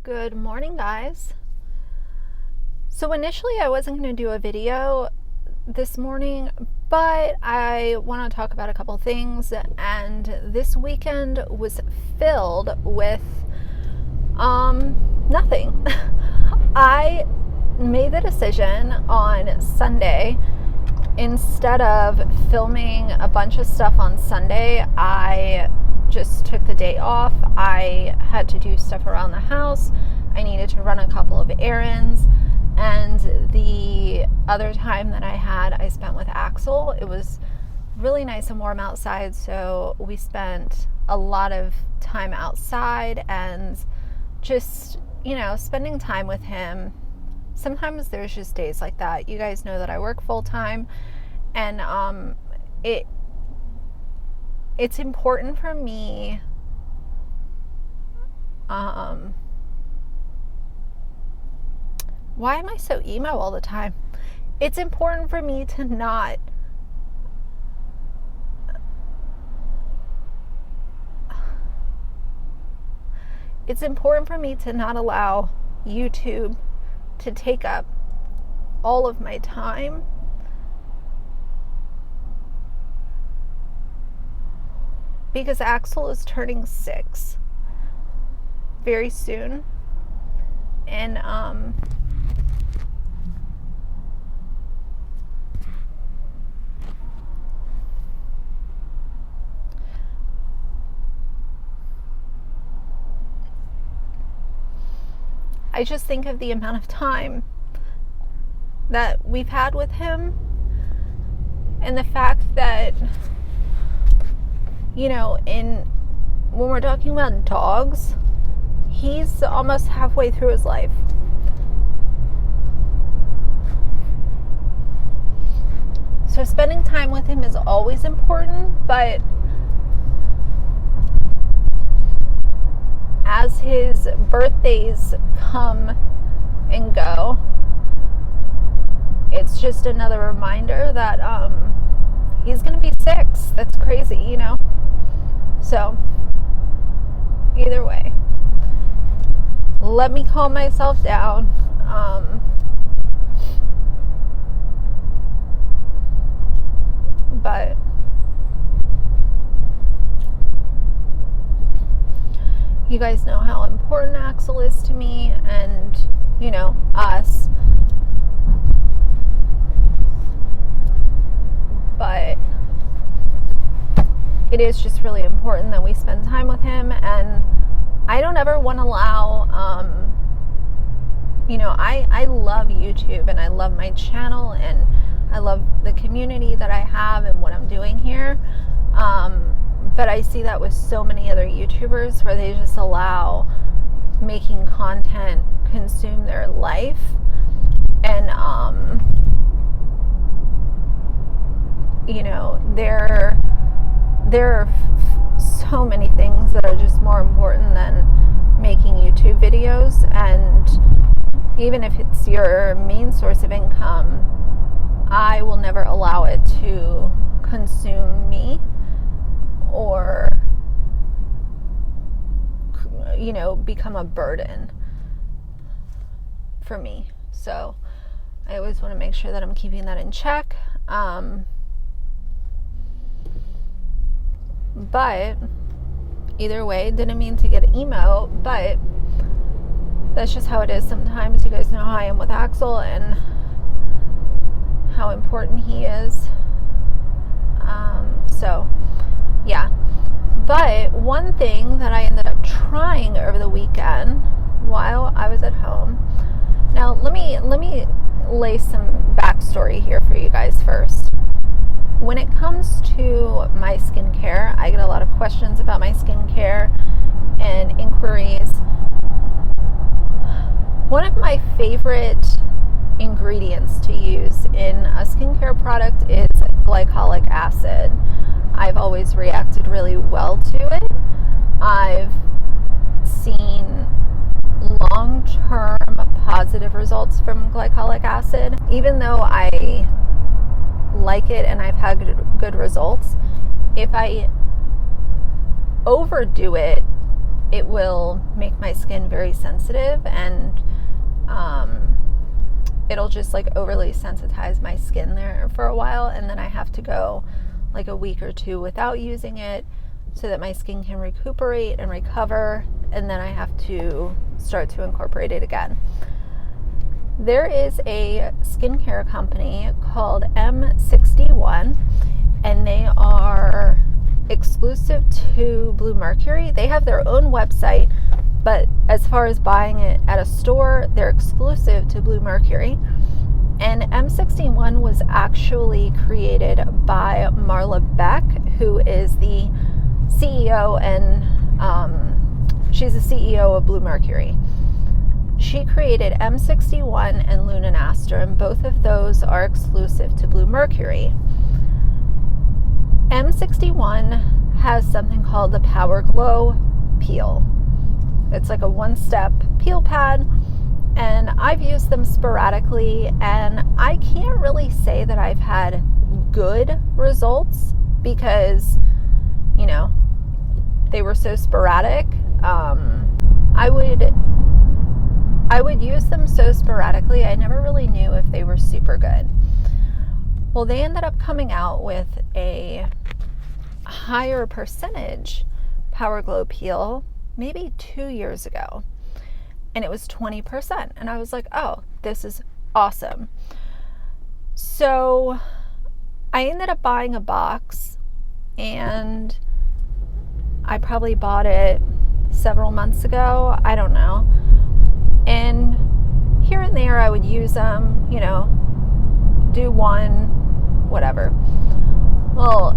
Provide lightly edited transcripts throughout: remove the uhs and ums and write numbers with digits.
Good morning, guys. So initially I wasn't going to do a video this morning, but I want to talk about a couple things, and this weekend was filled with nothing. I made the decision on Sunday, instead of filming a bunch of stuff on Sunday, I just took the day off. I had to do stuff around the house. I needed to run a couple of errands. And the other time that I spent with Axel. It was really nice and warm outside, so we spent a lot of time outside and just, spending time with him. Sometimes there's just days like that. You guys know that I work full time, and it's important for me why am I so emo all the time? It's important for me to not allow YouTube to take up all of my time. Because Axel is turning 6 very soon. And I just think of the amount of time that we've had with him, and the fact that, when we're talking about dogs, he's almost halfway through his life. So spending time with him is always important, but as his birthdays come and go, it's just another reminder that he's going to be 6. That's crazy, So, either way, let me calm myself down. But you guys know how important Axel is to me, and, us. But it is just really important that we spend time with him, and I don't ever want to allow, I love YouTube, and I love my channel, and I love the community that I have and what I'm doing here. But I see that with so many other YouTubers where they just allow making content consume their life. And, there are so many things that are just more important than making YouTube videos. And even if it's your main source of income, I will never allow it to consume me or, become a burden for me. So I always want to make sure that I'm keeping that in check. But either way, didn't mean to get emo, but that's just how it is sometimes. You guys know how I am with Axel and how important he is. So yeah. But one thing that I ended up trying over the weekend while I was at home. Now let me lay some backstory here for you guys first. When it comes to my skincare, I get a lot of questions about my skincare and inquiries. One of my favorite ingredients to use in a skincare product is glycolic acid. I've always reacted really well to it. I've seen long-term positive results from glycolic acid. Even though I like it and I've had good results, if I overdo it, it will make my skin very sensitive, and it'll just like overly sensitize my skin there for a while, and then I have to go like a week or two without using it so that my skin can recuperate and recover, and then I have to start to incorporate it again. There is a skincare company called M61, and they are exclusive to Blue Mercury. They have their own website, but as far as buying it at a store, they're exclusive to Blue Mercury. And M61 was actually created by Marla Beck, who is the CEO, and she's the CEO of Blue Mercury. She created M61 and Lunaster, and both of those are exclusive to Blue Mercury. M61 has something called the Power Glow Peel. It's like a one-step peel pad, and I've used them sporadically, and I can't really say that I've had good results because, you know, they were so sporadic. I would use them so sporadically, I never really knew if they were super good. Well, they ended up coming out with a higher percentage Power Glow Peel maybe 2 years ago, and it was 20%, and I was like, oh, this is awesome. So I ended up buying a box, and I probably bought it several months ago, I don't know, and here and there I would use them, you know, do one, whatever. Well,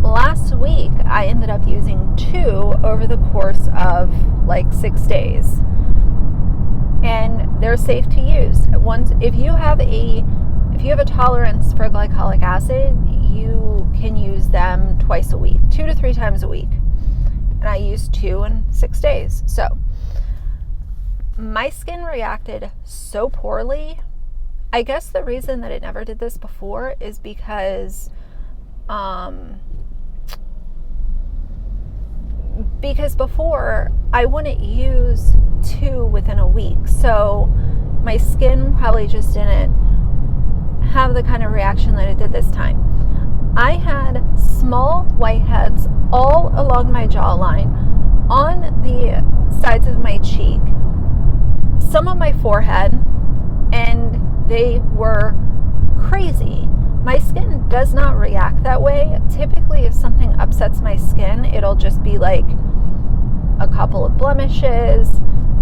last week I ended up using 2 over the course of like 6 days, and they're safe to use. If you have a tolerance for glycolic acid, you can use them twice a week, 2 to 3 times a week, and I used 2 in 6 days. So my skin reacted so poorly. I guess the reason that it never did this before is because before I wouldn't use 2 within a week, so my skin probably just didn't have the kind of reaction that it did this time. I had small whiteheads all along my jawline, on the sides of my cheek, some on my forehead, and they were crazy. My skin does not react that way. Typically, if something upsets my skin, it'll just be like a couple of blemishes,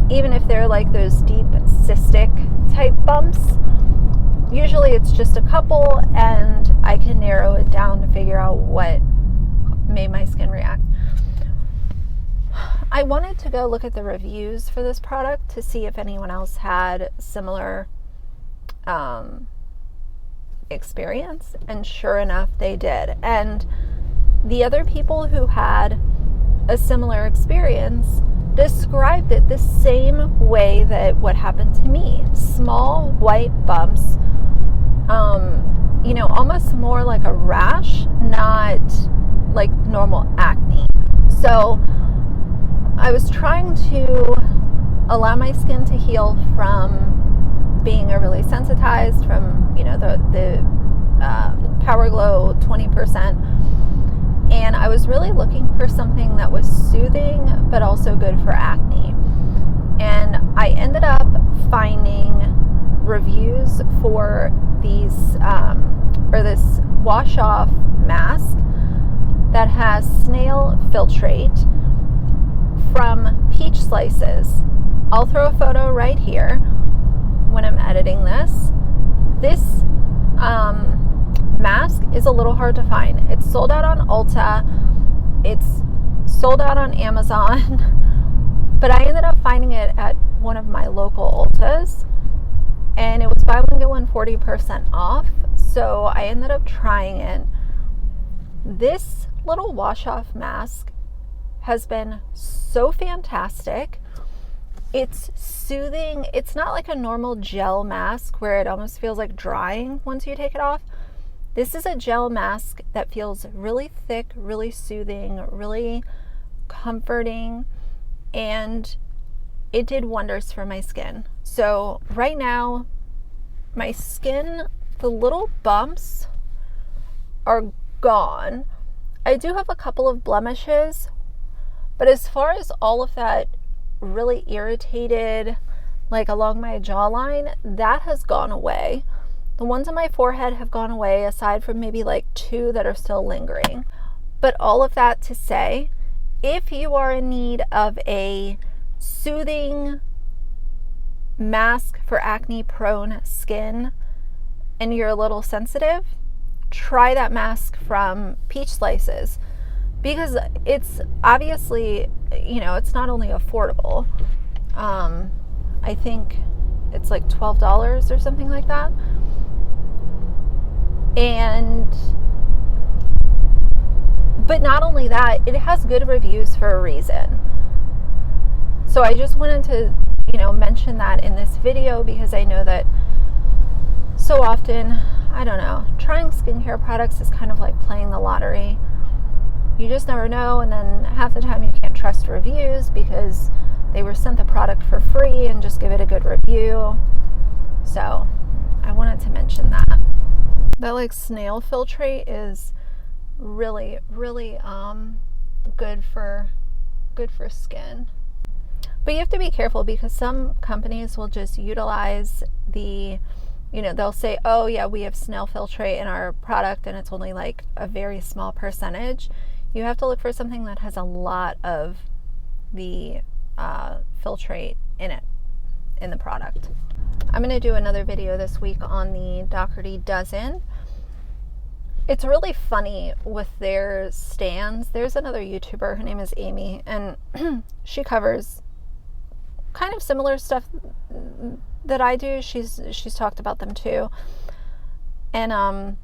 even if they're like those deep cystic type bumps. Usually it's just a couple, and I can narrow it down to figure out what made my skin react. I wanted to go look at the reviews for this product to see if anyone else had similar experience, and sure enough they did. And the other people who had a similar experience described it the same way that what happened to me. Small white bumps, almost more like a rash, not like normal acne. So I was trying to allow my skin to heal from being overly sensitized from, the Power Glow 20%. And I was really looking for something that was soothing, but also good for acne. And I ended up finding reviews for this wash-off mask that has snail filtrate from Peach Slices. I'll throw a photo right here when I'm editing this. This mask is a little hard to find. It's sold out on Ulta. It's sold out on Amazon. But I ended up finding it at one of my local Ultas, and it was buy one get one 40% off. So I ended up trying it. This little wash-off mask has been so fantastic. It's soothing. It's not like a normal gel mask where it almost feels like drying once you take it off. This is a gel mask that feels really thick, really soothing, really comforting. and it did wonders for my skin. So right now, my skin, the little bumps are gone. I do have a couple of blemishes, but as far as all of that really irritated, like along my jawline, that has gone away. The ones on my forehead have gone away, aside from maybe like 2 that are still lingering. But all of that to say, if you are in need of a soothing mask for acne-prone skin and you're a little sensitive, try that mask from Peach Slices, because it's obviously, it's not only affordable. I think it's like $12 or something like that. But not only that, it has good reviews for a reason. So I just wanted to, mention that in this video, because I know that so often, I don't know, trying skincare products is kind of like playing the lottery. You just never know, and then half the time you can't trust reviews because they were sent the product for free, and just give it a good review. So I wanted to mention that. That like snail filtrate is really, really good for skin. But you have to be careful, because some companies will just utilize the, they'll say, oh yeah, we have snail filtrate in our product, and it's only like a very small percentage. You have to look for something that has a lot of the filtrate in it, in the product. I'm going to do another video this week on the Dougherty Dozen. It's really funny with their stands. There's another YouTuber, her name is Amy, and she covers kind of similar stuff that I do. She's talked about them too. And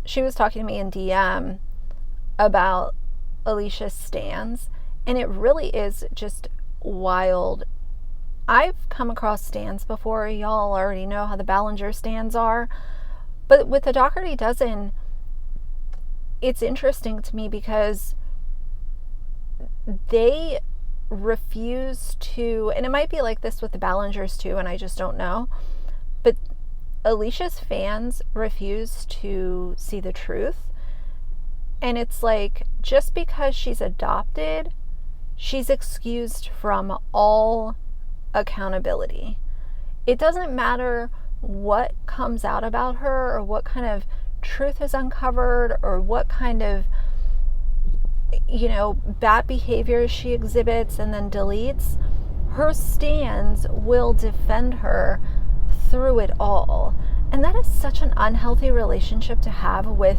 she was talking to me in DM about Alicia's stands, and it really is just wild. I've come across stands before. Y'all already know how the Ballinger stands are. But with the Dougherty Dozen, it's interesting to me because they refuse to, and it might be like this with the Ballingers too, and I just don't know, but Alicia's fans refuse to see the truth. And it's like, just because she's adopted, she's excused from all accountability. It doesn't matter what comes out about her, or what kind of truth is uncovered, or what kind of bad behavior she exhibits and then deletes. Her stans will defend her through it all. And that is such an unhealthy relationship to have with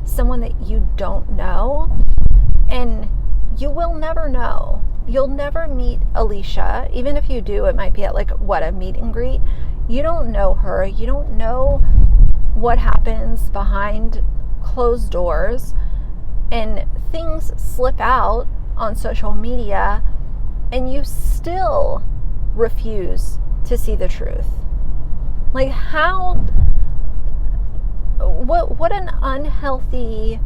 someone that you don't know. And you will never know. You'll never meet Alicia. Even if you do, it might be at a meet and greet. You don't know her. You don't know what happens behind closed doors. And things slip out on social media, and you still refuse to see the truth. Like, how, what an unhealthy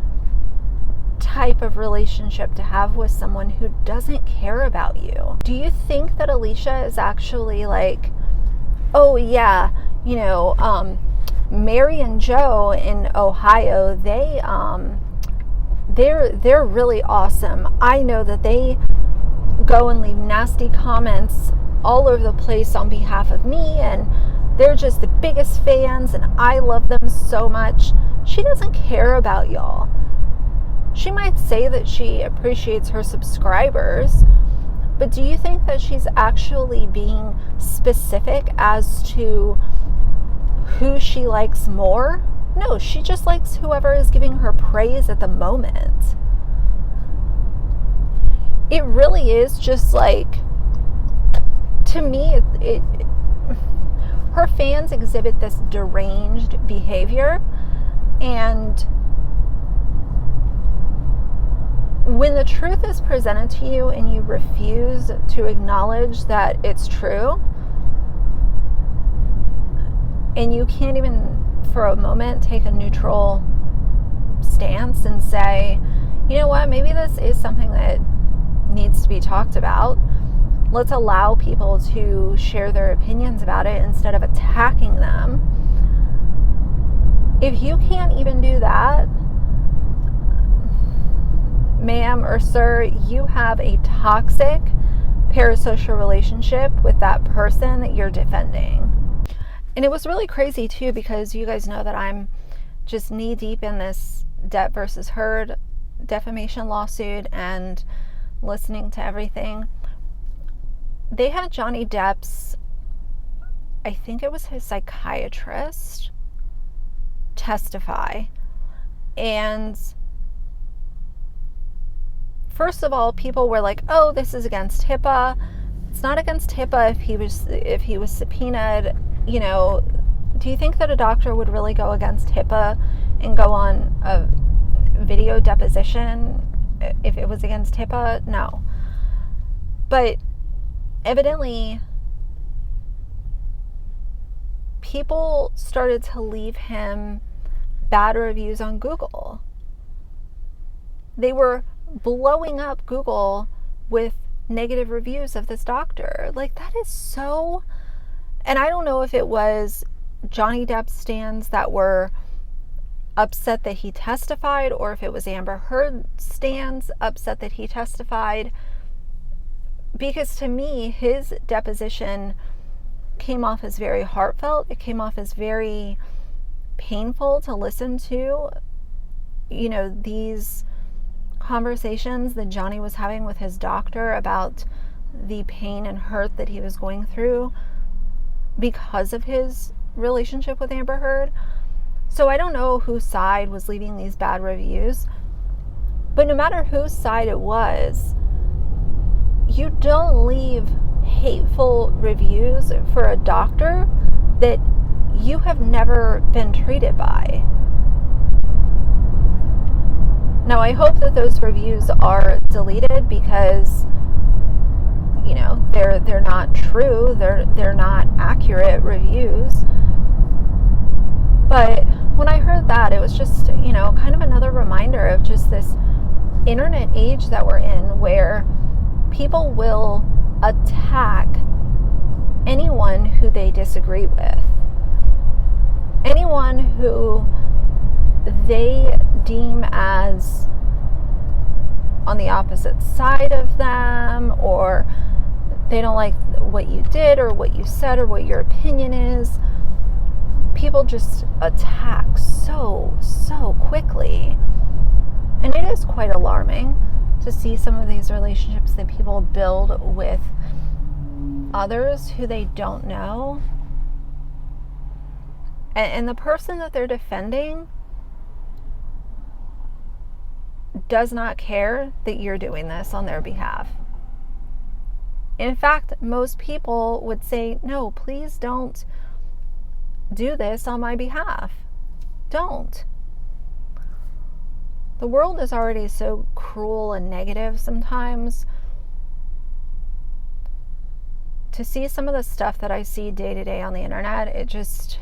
type of relationship to have with someone who doesn't care about you. Do you think that Alicia is actually like, oh yeah, Mary and Joe in Ohio, they're really awesome. I know that they go and leave nasty comments all over the place on behalf of me, and they're just the biggest fans, and I love them so much. She doesn't care about y'all. She might say that she appreciates her subscribers, but do you think that she's actually being specific as to who she likes more? No, she just likes whoever is giving her praise at the moment. It really is just like, to me, her fans exhibit this deranged behavior, and when the truth is presented to you and you refuse to acknowledge that it's true, and you can't even for a moment take a neutral stance and say, you know what, maybe this is something that needs to be talked about. Let's allow people to share their opinions about it instead of attacking them. If you can't even do that, ma'am or sir, you have a toxic parasocial relationship with that person that you're defending. And it was really crazy too, because you guys know that I'm just knee deep in this Depp versus Heard defamation lawsuit and listening to everything. They had Johnny Depp's, I think it was his psychiatrist, testify. And first of all, people were like, oh, this is against HIPAA. It's not against HIPAA if he was subpoenaed. You know, do you think that a doctor would really go against HIPAA and go on a video deposition if it was against HIPAA? No. But evidently, people started to leave him bad reviews on Google. They were blowing up Google with negative reviews of this doctor. Like, that is so... And I don't know if it was Johnny Depp stans that were upset that he testified, or if it was Amber Heard stans upset that he testified. Because to me, his deposition came off as very heartfelt. It came off as very painful to listen to. You know, these conversations that Johnny was having with his doctor about the pain and hurt that he was going through because of his relationship with Amber Heard. So I don't know whose side was leaving these bad reviews, but no matter whose side it was, you don't leave hateful reviews for a doctor that you have never been treated by. Now, I hope that those reviews are deleted, because, you know, they're not true. They're not accurate reviews. But when I heard that, it was just, you know, kind of another reminder of just this internet age that we're in, where people will attack anyone who they disagree with, anyone who they deem as on the opposite side of them, or they don't like what you did or what you said or what your opinion is. People just attack so quickly. And it is quite alarming to see some of these relationships that people build with others who they don't know. And the person that they're defending does not care that you're doing this on their behalf. In fact, most people would say, no, please don't do this on my behalf. Don't. The world is already so cruel and negative sometimes. To see some of the stuff that I see day to day on the internet, it just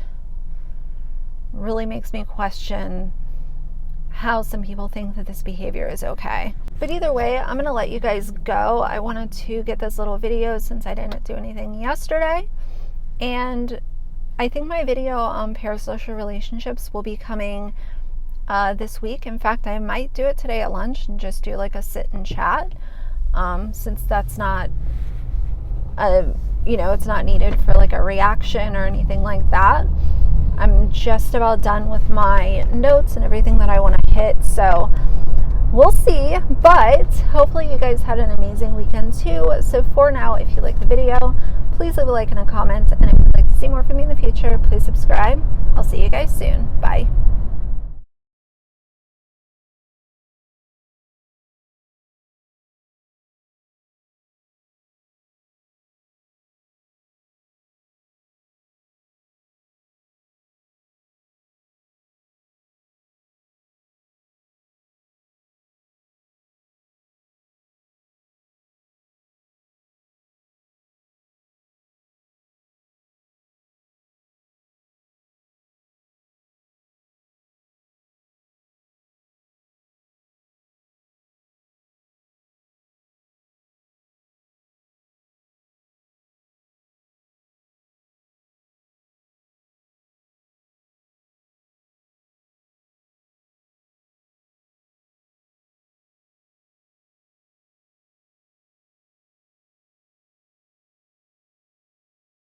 really makes me question how some people think that this behavior is okay. But either way, I'm going to let you guys go. I wanted to get this little video since I didn't do anything yesterday. And I think my video on parasocial relationships will be coming this week. In fact, I might do it today at lunch and just do like a sit and chat, since that's not it's not needed for like a reaction or anything like that. I'm just about done with my notes and everything that I want to hit, so we'll see. But hopefully you guys had an amazing weekend too. So for now, if you like the video, please leave a like and a comment, and if you'd like to see more from me in the future, please subscribe. I'll see you guys soon. Bye.